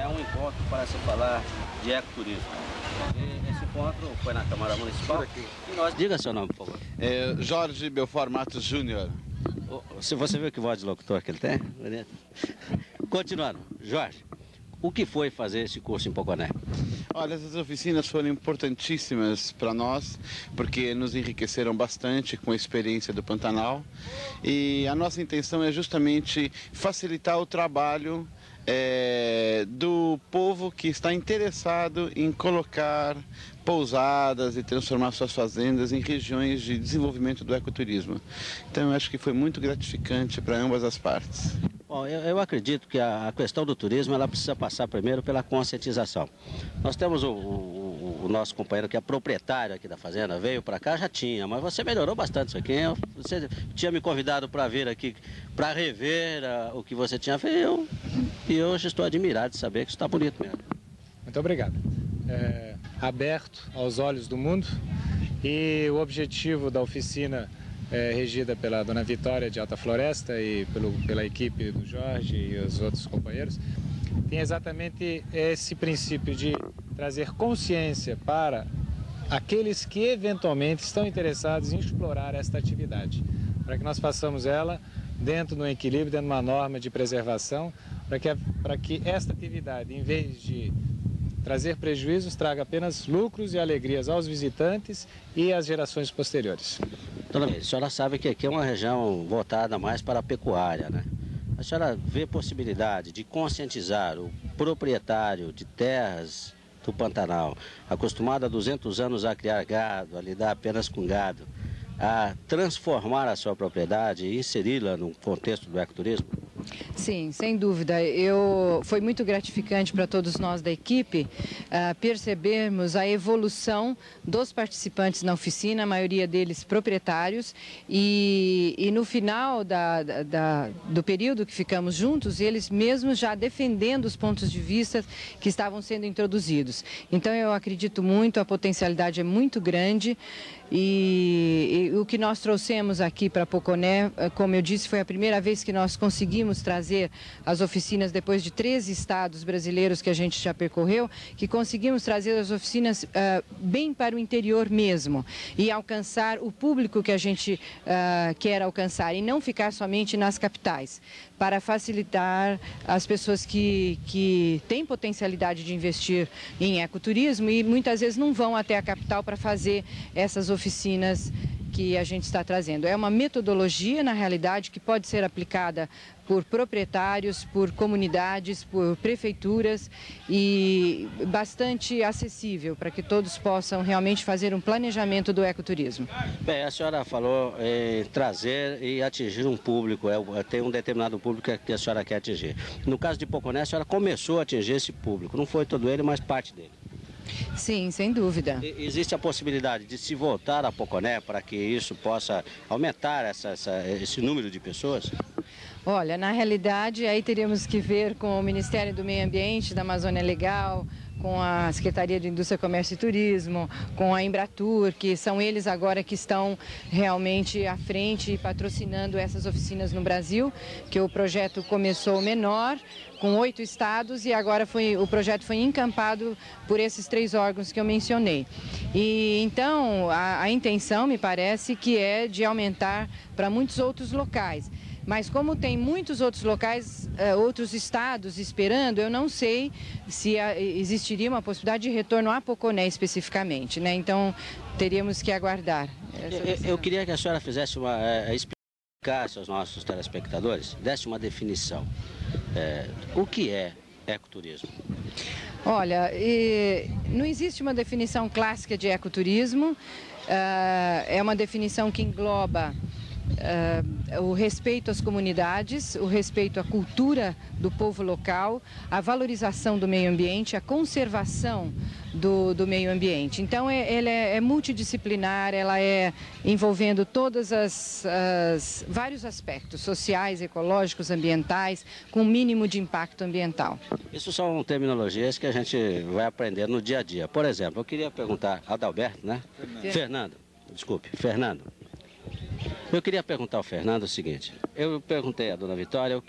é um encontro para se falar de ecoturismo. E esse encontro foi na Câmara Municipal. E nós... Diga seu nome, por favor. Jorge Belfort Matos Júnior. Se você viu que voz de locutor que ele tem? Continuando, Jorge, o que foi fazer esse curso em Poconé? Olha, essas oficinas foram importantíssimas para nós, porque nos enriqueceram bastante com a experiência do Pantanal. E a nossa intenção é justamente facilitar o trabalho do povo que está interessado em colocar pousadas e transformar suas fazendas em regiões de desenvolvimento do ecoturismo. Então eu acho que foi muito gratificante para ambas as partes. Bom, eu acredito que a questão do turismo ela precisa passar primeiro pela conscientização. Nós temos o nosso companheiro que é proprietário aqui da fazenda, veio para cá, já tinha, mas você melhorou bastante isso aqui. Você tinha me convidado para vir aqui para rever o que você tinha feito e hoje estou admirado de saber que isso está bonito mesmo. Muito obrigado. Aberto aos olhos do mundo e o objetivo da oficina regida pela Dona Vitória de Alta Floresta e pela equipe do Jorge e os outros companheiros, tem exatamente esse princípio de trazer consciência para aqueles que eventualmente estão interessados em explorar esta atividade, para que nós façamos ela dentro de um equilíbrio, dentro de uma norma de preservação, para que esta atividade, em vez de trazer prejuízos, traga apenas lucros e alegrias aos visitantes e às gerações posteriores. Dona Meire, a senhora sabe que aqui é uma região voltada mais para a pecuária, né? A senhora vê possibilidade de conscientizar o proprietário de terras do Pantanal, acostumado há 200 anos a criar gado, a lidar apenas com gado, a transformar a sua propriedade e inseri-la no contexto do ecoturismo? Sim, sem dúvida. Foi muito gratificante para todos nós da equipe percebermos a evolução dos participantes na oficina, a maioria deles proprietários, e no final do período que ficamos juntos, eles mesmos já defendendo os pontos de vista que estavam sendo introduzidos. Então eu acredito muito, a potencialidade é muito grande. E o que nós trouxemos aqui para Poconé, como eu disse, foi a primeira vez que nós conseguimos trazer as oficinas, depois de 13 estados brasileiros que a gente já percorreu, que conseguimos trazer as oficinas bem para o interior mesmo e alcançar o público que a gente quer alcançar e não ficar somente nas capitais, para facilitar as pessoas que têm potencialidade de investir em ecoturismo e muitas vezes não vão até a capital para fazer essas oficinas que a gente está trazendo. É uma metodologia, na realidade, que pode ser aplicada por proprietários, por comunidades, por prefeituras e bastante acessível para que todos possam realmente fazer um planejamento do ecoturismo. Bem, a senhora falou em trazer e atingir um público, tem um determinado público que a senhora quer atingir. No caso de Poconé, a senhora começou a atingir esse público, não foi todo ele, mas parte dele. Sim, sem dúvida. Existe a possibilidade de se voltar a Poconé para que isso possa aumentar esse número de pessoas? Olha, na realidade, aí teríamos que ver com o Ministério do Meio Ambiente, da Amazônia Legal, com a Secretaria de Indústria, Comércio e Turismo, com a Embratur, que são eles agora que estão realmente à frente e patrocinando essas oficinas no Brasil, que o projeto começou menor, com 8 estados, e agora o projeto foi encampado por esses 3 órgãos que eu mencionei. E então, a intenção, me parece, que é de aumentar para muitos outros locais. Mas como tem muitos outros locais, outros estados esperando, eu não sei se existiria uma possibilidade de retorno a Poconé especificamente, né? Então, teríamos que aguardar. Eu queria que a senhora fizesse explicasse aos nossos telespectadores, desse uma definição. O que é ecoturismo? Olha, não existe uma definição clássica de ecoturismo, é uma definição que engloba o respeito às comunidades, o respeito à cultura do povo local, a valorização do meio ambiente, a conservação do meio ambiente. Então, ela é multidisciplinar, ela é envolvendo vários aspectos sociais, ecológicos, ambientais, com o mínimo de impacto ambiental. Isso são terminologias que a gente vai aprender no dia a dia. Por exemplo, eu queria perguntar, Adalberto, né? Fernando, desculpe, Fernando. Eu queria perguntar ao Fernando o seguinte, eu perguntei à dona Vitória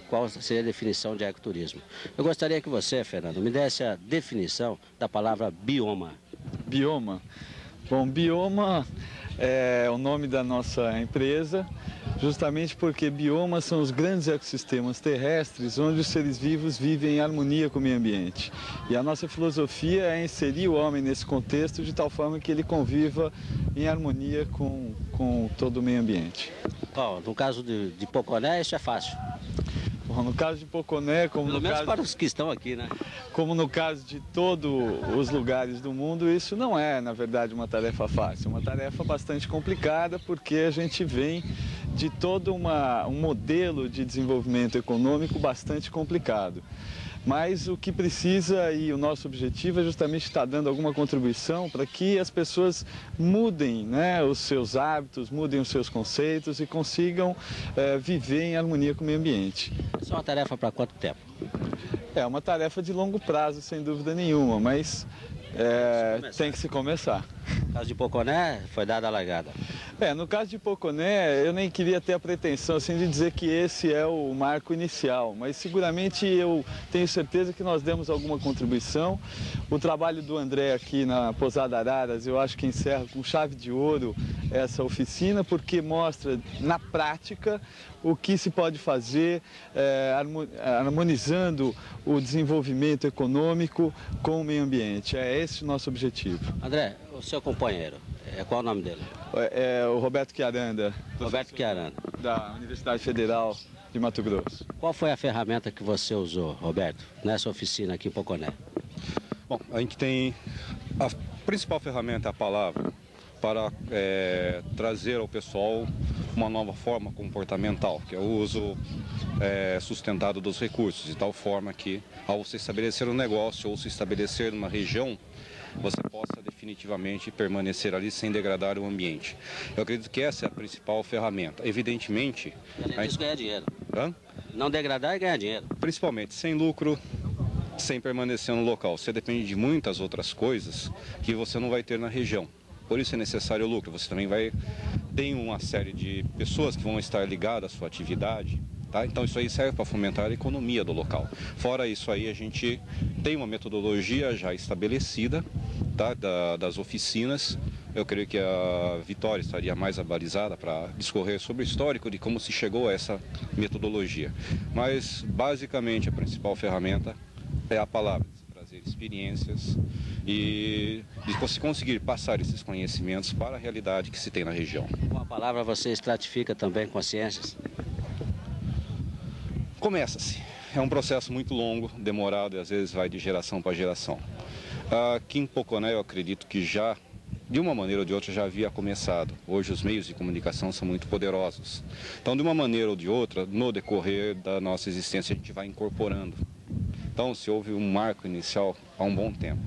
qual seria a definição de ecoturismo. Eu gostaria que você, Fernando, me desse a definição da palavra bioma. Bioma? Bom, bioma é o nome da nossa empresa, justamente porque biomas são os grandes ecossistemas terrestres onde os seres vivos vivem em harmonia com o meio ambiente. E a nossa filosofia é inserir o homem nesse contexto de tal forma que ele conviva em harmonia com todo o meio ambiente. Bom, no caso de Poconé, isso é fácil. Bom, no caso de Poconé, Pelo menos para os que estão aqui, né? Como no caso de todos os lugares do mundo, isso não é, na verdade, uma tarefa fácil. Uma tarefa bastante complicada, porque a gente vem de todo um modelo de desenvolvimento econômico bastante complicado. Mas o que precisa e o nosso objetivo é justamente estar dando alguma contribuição para que as pessoas mudem, né, os seus hábitos, mudem os seus conceitos e consigam viver em harmonia com o meio ambiente. Isso é uma tarefa para quanto tempo? É uma tarefa de longo prazo, sem dúvida nenhuma, mas tem que se começar. No caso de Poconé, foi dada a largada. No caso de Poconé, eu nem queria ter a pretensão assim, de dizer que esse é o marco inicial, mas seguramente eu tenho certeza que nós demos alguma contribuição. O trabalho do André aqui na Pousada Araras, eu acho que encerra com chave de ouro essa oficina, porque mostra na prática o que se pode fazer, harmonizando o desenvolvimento econômico com o meio ambiente. É esse o nosso objetivo. André, o seu companheiro, qual é o nome dele? É o Roberto Chiaranda. Roberto Chiaranda. Da Universidade Federal de Mato Grosso. Qual foi a ferramenta que você usou, Roberto, nessa oficina aqui em Poconé? Bom, a gente tem a principal ferramenta, a palavra, para trazer ao pessoal uma nova forma comportamental, que é o uso sustentado dos recursos, de tal forma que, ao se estabelecer um negócio ou se estabelecer numa região, você possa definitivamente permanecer ali sem degradar o ambiente. Eu acredito que essa é a principal ferramenta. Evidentemente... Além disso, ganhar dinheiro. Hã? Não degradar e ganhar dinheiro. Principalmente sem lucro, sem permanecer no local. Você depende de muitas outras coisas que você não vai ter na região. Por isso é necessário o lucro. Você também tem uma série de pessoas que vão estar ligadas à sua atividade. Tá? Então isso aí serve para fomentar a economia do local. Fora isso aí, a gente tem uma metodologia já estabelecida, tá? Das oficinas. Eu creio que a Vitória estaria mais abalizada para discorrer sobre o histórico de como se chegou a essa metodologia. Mas basicamente a principal ferramenta é a palavra, trazer experiências e você conseguir passar esses conhecimentos para a realidade que se tem na região. Com a palavra você estratifica também consciências? Começa-se. É um processo muito longo, demorado e às vezes vai de geração para geração. Aqui em Poconé eu acredito que já, de uma maneira ou de outra, já havia começado. Hoje os meios de comunicação são muito poderosos. Então, de uma maneira ou de outra, no decorrer da nossa existência, a gente vai incorporando. Então, se houve um marco inicial há um bom tempo.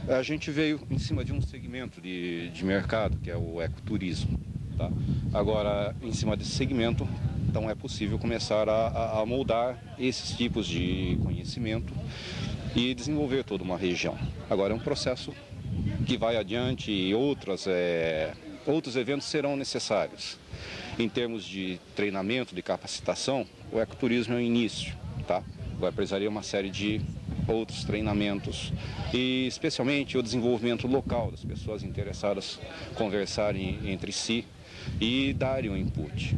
A gente veio em cima de um segmento de mercado, que é o ecoturismo. Tá? Agora, em cima desse segmento, então é possível começar a moldar esses tipos de conhecimento e desenvolver toda uma região. Agora é um processo que vai adiante e outros eventos serão necessários. Em termos de treinamento, de capacitação, o ecoturismo é o início, tá? Agora precisaria uma série de outros treinamentos e especialmente o desenvolvimento local das pessoas interessadas conversarem entre si e darem um input.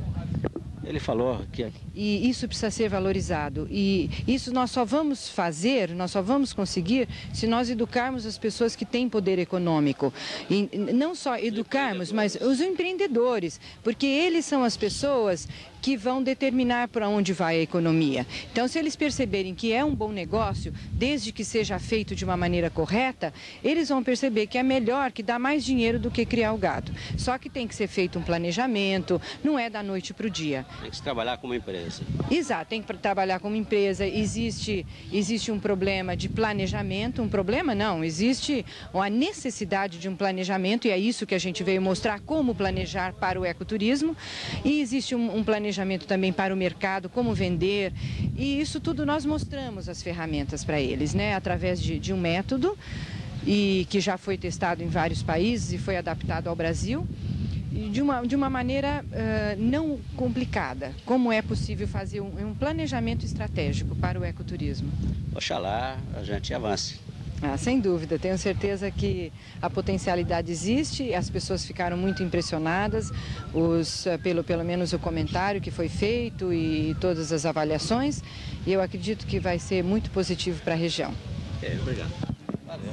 Ele falou que... E isso precisa ser valorizado. E isso nós só vamos fazer, nós só vamos conseguir se nós educarmos as pessoas que têm poder econômico. E não só educarmos, mas os empreendedores, porque eles são as pessoas que vão determinar para onde vai a economia. Então, se eles perceberem que é um bom negócio, desde que seja feito de uma maneira correta, eles vão perceber que é melhor, que dá mais dinheiro do que criar o gado. Só que tem que ser feito um planejamento, não é da noite para o dia. Tem que se trabalhar como empresa. Exato, tem que trabalhar como empresa. Existe um problema de planejamento, um problema não, existe a necessidade de um planejamento e é isso que a gente veio mostrar, como planejar para o ecoturismo. E existe um planejamento também para o mercado, como vender, e isso tudo nós mostramos as ferramentas para eles, né, através de um método e que já foi testado em vários países e foi adaptado ao Brasil. de uma maneira não complicada. Como é possível fazer um planejamento estratégico para o ecoturismo? Oxalá a gente avance. Sem dúvida, tenho certeza que a potencialidade existe, as pessoas ficaram muito impressionadas, pelo menos o comentário que foi feito e todas as avaliações, e eu acredito que vai ser muito positivo para a região. Obrigado. Valeu.